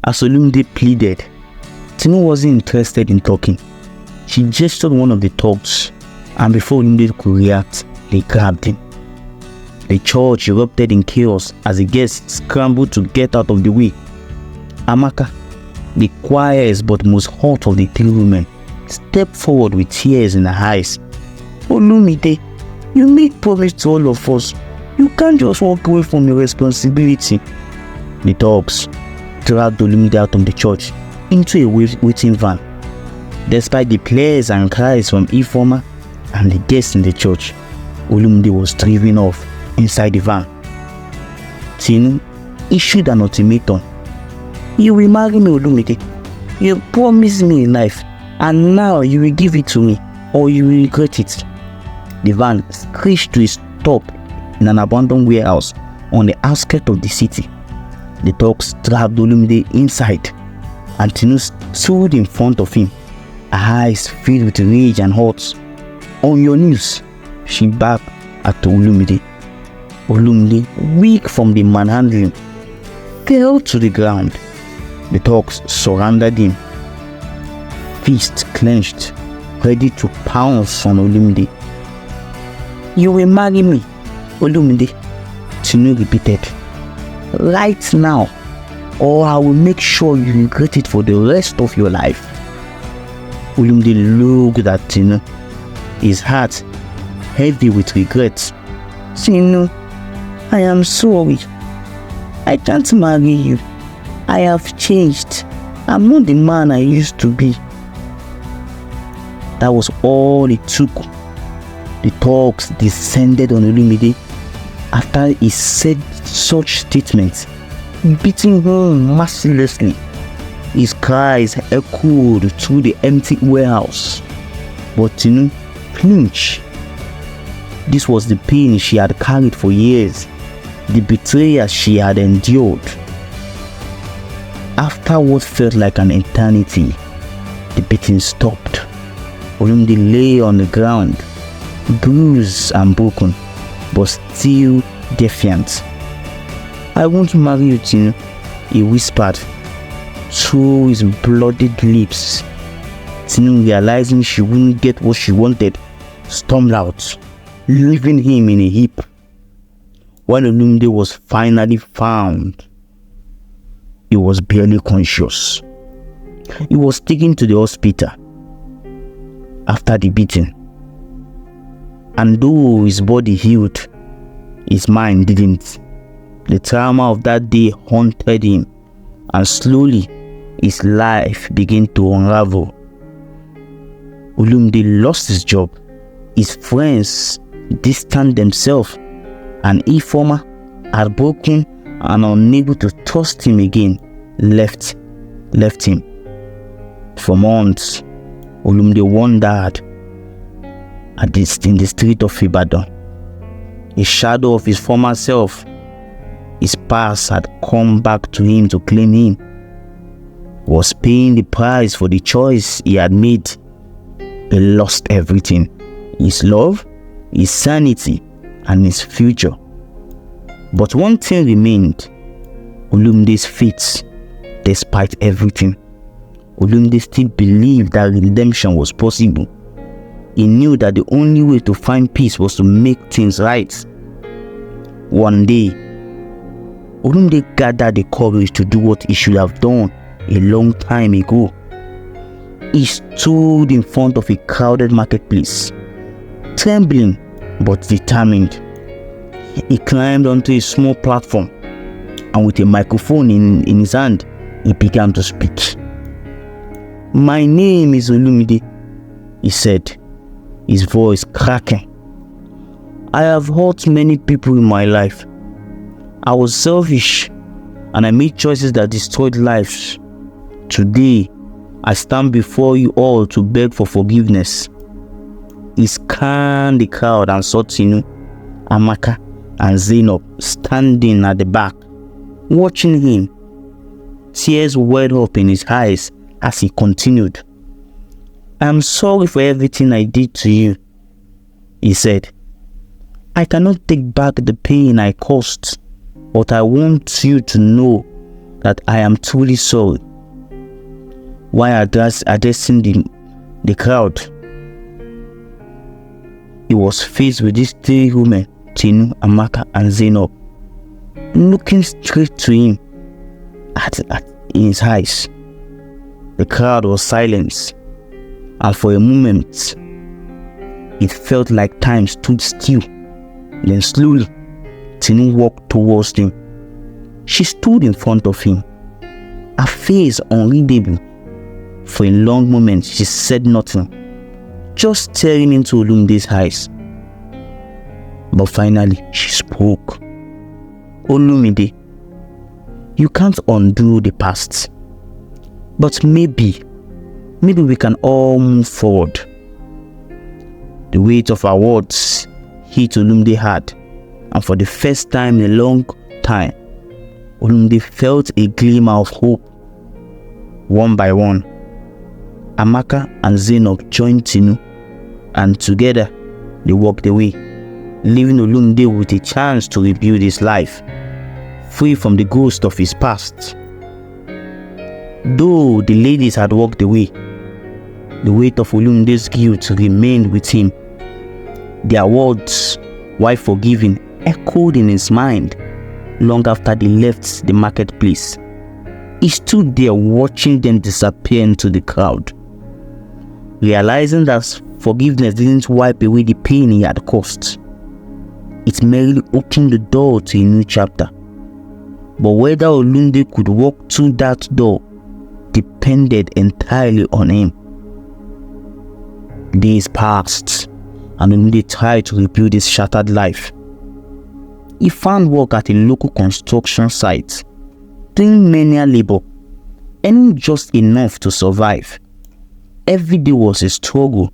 As Olumide pleaded, Tinu wasn't interested in talking. She gestured one of the thugs, and before Olumide could react, they grabbed him. The church erupted in chaos as the guests scrambled to get out of the way. Amaka, the quietest but most hot of the three women, stepped forward with tears in her eyes. Olumide, you made promise to all of us. You can't just walk away from your responsibility. The thugs dragged Olumide out of the church into a waiting van. Despite the prayers and cries from Ifeoma and the guests in the church, Olumide was driven off inside the van. Tinu issued an ultimatum. You will marry me, Olumide. You promised me in life, and now you will give it to me, or you will regret it. The van screeched to a stop in an abandoned warehouse on the outskirts of the city. The thugs dragged Olumide inside, and Tinu stood in front of him, her eyes filled with rage and hurt. On your knees, she begged at Olumide. Olumide, weak from the manhandling, fell to the ground. The thugs surrounded him, fists clenched, ready to pounce on Olumide. You will marry me, Olumide, Tinu repeated. Right now, or I will make sure you regret it for the rest of your life. Olumide looked at Tinu, his heart heavy with regret. Tinu, I am sorry. I can't marry you. I have changed. I'm not the man I used to be. That was all it took. The thugs descended on Olumide after he said such statements, beating him mercilessly. His cries echoed through the empty warehouse. But Tinu flinched. This was the pain she had carried for years, the betrayal she had endured. After what felt like an eternity, the beating stopped. Olumide lay on the ground, bruised and broken, but still defiant. I want to marry you, Tinu, he whispered through his bloodied lips. Tinu, realizing she wouldn't get what she wanted, stormed out, leaving him in a heap. When Olumide was finally found, he was barely conscious. He was taken to the hospital after the beating. And though his body healed, his mind didn't. The trauma of that day haunted him, and slowly his life began to unravel. Olumide lost his job, his friends distanced themselves, and Ifeoma, heartbroken and unable to trust him again, left him. For months, Olumide wandered in the street of Ibadan. A shadow of his former self, his past had come back to him to claim him. He was paying the price for the choice he had made. He lost everything: his love, his sanity, and his future. But one thing remained: Olumide's faith. Despite everything, Olumide still believed that redemption was possible. He knew that the only way to find peace was to make things right. One day, Olumide gathered the courage to do what he should have done a long time ago. He stood in front of a crowded marketplace, trembling but determined. He climbed onto a small platform, and with a microphone in his hand, he began to speak. My name is Olumide, he said, his voice cracking. I have hurt many people in my life. I was selfish, and I made choices that destroyed lives. Today, I stand before you all to beg for forgiveness. He scanned the crowd and saw Tinu, Amaka, and Zainab standing at the back, watching him. Tears welled up in his eyes as he continued. I am sorry for everything I did to you, he said. I cannot take back the pain I caused, but I want you to know that I am truly sorry. While addressing the crowd, he was faced with these three women, Tinu, Amaka and Zainab, looking straight to him in his eyes. The crowd was silent, and for a moment, it felt like time stood still. Then slowly, Tinu walked towards him. She stood in front of him, her face unreadable. For a long moment, she said nothing, just staring into Olumide's eyes. But finally, she spoke. Olumide, you can't undo the past. But maybe we can all move forward. The weight of our words hit Olumide hard, and for the first time in a long time, Olumide felt a glimmer of hope. One by one, Amaka and Zainab joined Tinu, and together they walked away, leaving Olumide with a chance to rebuild his life, free from the ghost of his past. Though the ladies had walked away, the weight of Olumide's guilt remained with him. Their words, while forgiving, echoed in his mind long after they left the marketplace. He stood there watching them disappear into the crowd, realizing that forgiveness didn't wipe away the pain he had caused. It merely opened the door to a new chapter. But whether Olumide could walk through that door depended entirely on him. Days passed, and Olumide tried to rebuild his shattered life. He found work at a local construction site, doing manual labor, earning just enough to survive. Every day was a struggle,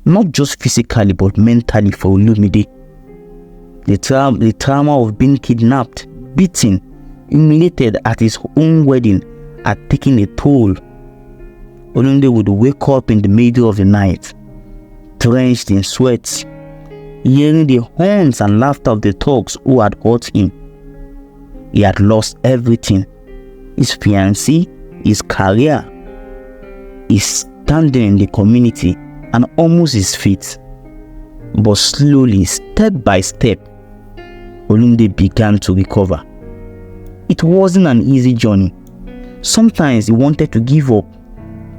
not just physically but mentally for Olumide. The trauma of being kidnapped, beaten, humiliated at his own wedding had taken a toll. Olumide would wake up in the middle of the night, drenched in sweat, hearing the horns and laughter of the thugs who had hurt him. He had lost everything: his fiancée, his career, his standing in the community, and almost his feet. But slowly, step by step, Olumide began to recover. It wasn't an easy journey. Sometimes he wanted to give up,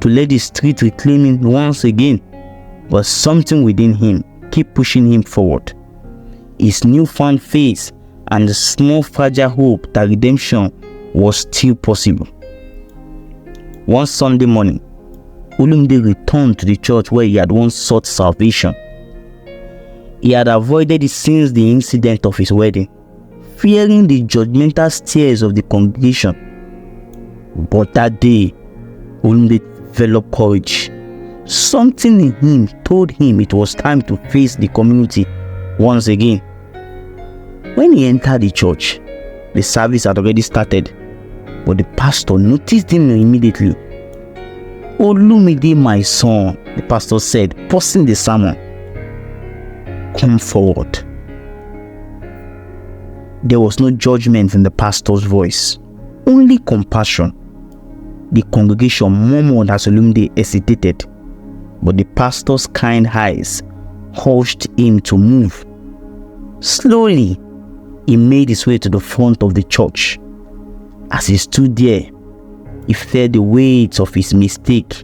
to let the street reclaim him once again, but something within him kept pushing him forward. His newfound faith and the small fragile hope that redemption was still possible. One Sunday morning, Olumide returned to the church where he had once sought salvation. He had avoided it since the incident of his wedding, fearing the judgmental stares of the congregation. But that day, Olumide developed courage. Something in him told him it was time to face the community once again. When he entered the church, the service had already started, but the pastor noticed him immediately. "Olumide, my son," the pastor said, pausing the sermon. "Come forward." There was no judgment in the pastor's voice, only compassion. The congregation murmured as Olumide hesitated, but the pastor's kind eyes urged him to move. Slowly, he made his way to the front of the church. As he stood there, he felt the weight of his mistake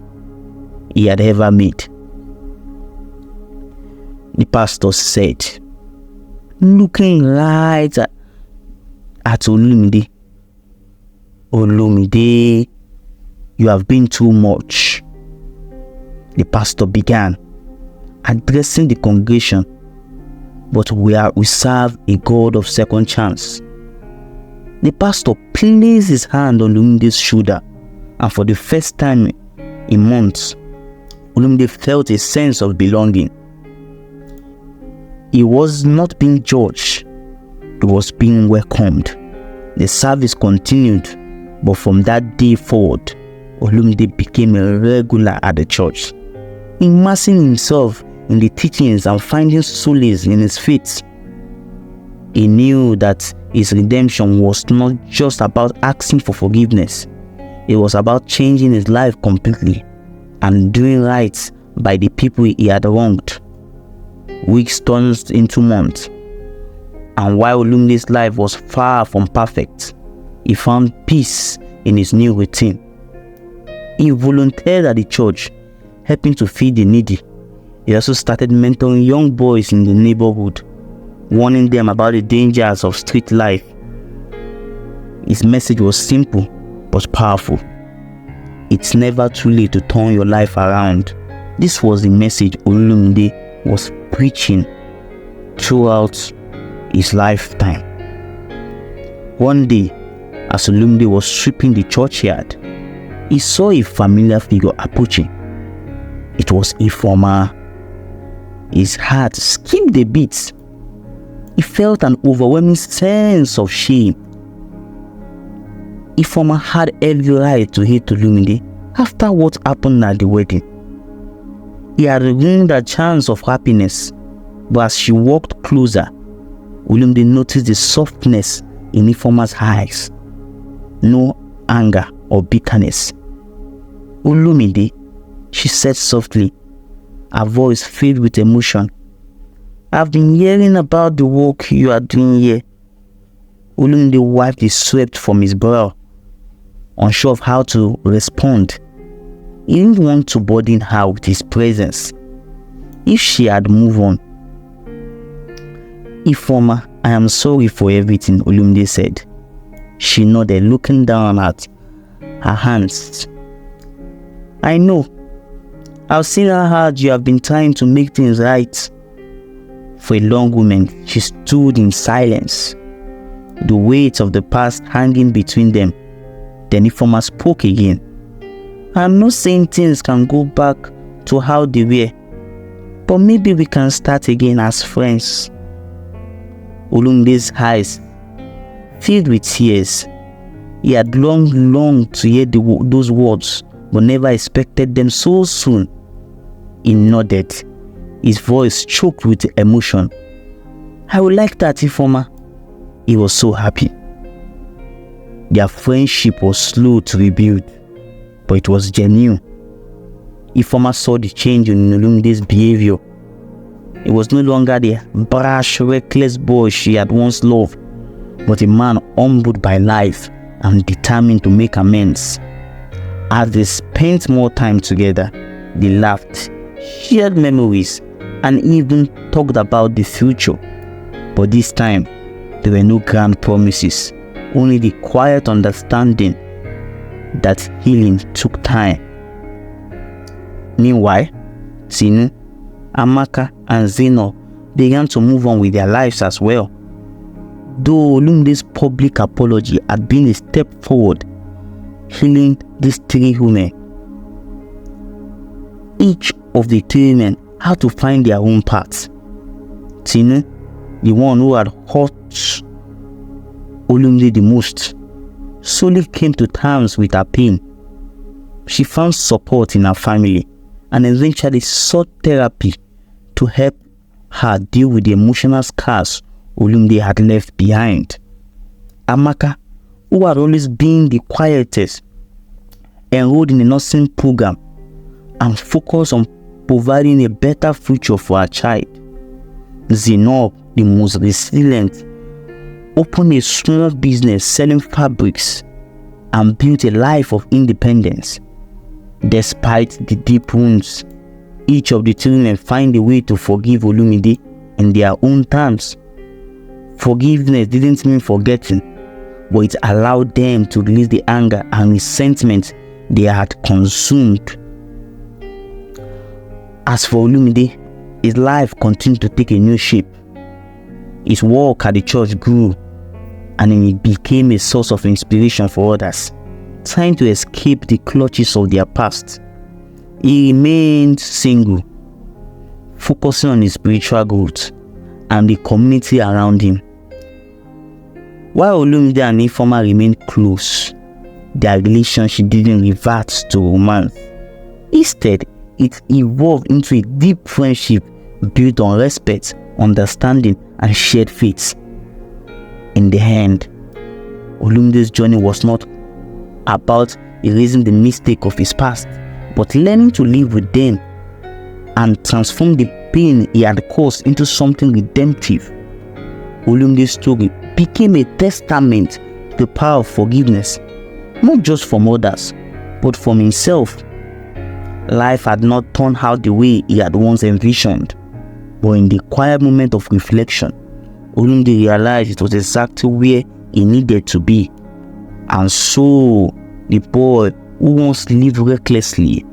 he had ever made. The pastor said, looking right at Olumide, "Olumide, you have been too much." The pastor began, addressing the congregation, "But we serve a God of second chance." The pastor placed his hand on Olumide's shoulder, and for the first time in months, Olumide felt a sense of belonging. He was not being judged, he was being welcomed. The service continued, but from that day forward, Olumide became a regular at the church, immersing himself in the teachings and finding solace in his faith. He knew that his redemption was not just about asking for forgiveness. It was about changing his life completely and doing right by the people he had wronged. Weeks turned into months, and while Olumide's life was far from perfect, he found peace in his new routine. He volunteered at the church, helping to feed the needy. He also started mentoring young boys in the neighborhood, warning them about the dangers of street life. His message was simple but powerful. It's never too late to turn your life around. This was the message Olumide was preaching throughout his lifetime. One day, as Olumide was sweeping the churchyard, he saw a familiar figure approaching. It was Ifeoma. His heart skipped a beat. He felt an overwhelming sense of shame. Ifeoma had every right to hate Olumide after what happened at the wedding. He had ruined her chance of happiness, but as she walked closer, Olumide noticed the softness in Ifeoma's eyes. No anger or bitterness. "Olumide," she said softly, her voice filled with emotion. "I've been hearing about the work you are doing here." Olumide wiped the sweat from his brow, unsure of how to respond. He didn't want to burden her with his presence. If she had moved on. "Ifeoma, I am sorry for everything," Olumide said. She nodded, looking down at her hands. "I know. I've seen how hard you have been trying to make things right." For a long moment, she stood in silence, the weight of the past hanging between them. Then Ifeoma spoke again. "I'm not saying things can go back to how they were, but maybe we can start again as friends." Olumide's eyes filled with tears. He had longed to hear those words, but never expected them so soon. He nodded, his voice choked with emotion. "I would like that, Ifeoma." He was so happy. Their friendship was slow to rebuild, but it was genuine. Ifeoma saw the change in Olumide's behavior. He was no longer the brash, reckless boy she had once loved, but a man humbled by life and determined to make amends. As they spent more time together, they laughed, shared memories, and even talked about the future. But this time, there were no grand promises, only the quiet understanding that healing took time. Meanwhile, Tinu, Amaka, and Zainab began to move on with their lives as well. Though Olumide's public apology had been a step forward, healing these three women, each of the three men had to find their own path. Tinu, the one who had hurt Olumide the most, slowly came to terms with her pain. She found support in her family and eventually sought therapy to help her deal with the emotional scars Olumide had left behind. Amaka, who had always been the quietest, enrolled in a nursing program and focused on providing a better future for her child. Zainab, the most resilient, opened a small business selling fabrics and built a life of independence. Despite the deep wounds, each of the children find a way to forgive Olumide in their own terms. Forgiveness didn't mean forgetting, but it allowed them to release the anger and resentment they had consumed. As for Olumide, his life continued to take a new shape. His work at the church grew, and he became a source of inspiration for others, trying to escape the clutches of their past. He remained single, focusing on his spiritual growth and the community around him. While Olumide and Ifeoma remained close, their relationship didn't revert to romance. Instead, it evolved into a deep friendship built on respect, understanding, and shared faith. in the end. Olumide's journey was not about erasing the mistake of his past, but learning to live with them and transform the pain he had caused into something redemptive. Olumide's story became a testament to the power of forgiveness, not just from others, but from himself. Life had not turned out the way he had once envisioned, but in the quiet moment of reflection, Olumide realized it was exactly where he needed to be. And so, the boy who once lived recklessly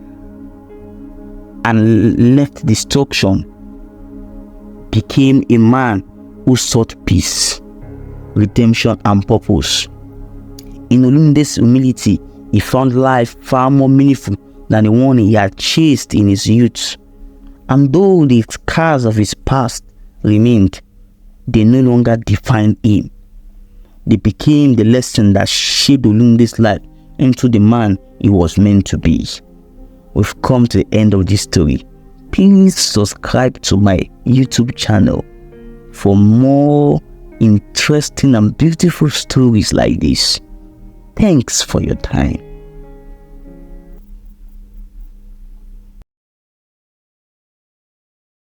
and left destruction became a man who sought peace, redemption, and purpose. In Olumide's humility, he found life far more meaningful than the one he had chased in his youth. And though the scars of his past remained, they no longer defined him. They became the lesson that shaped Olumide's life into the man he was meant to be. We've come to the end of this story. Please subscribe to my YouTube channel for more interesting and beautiful stories like this. Thanks for your time.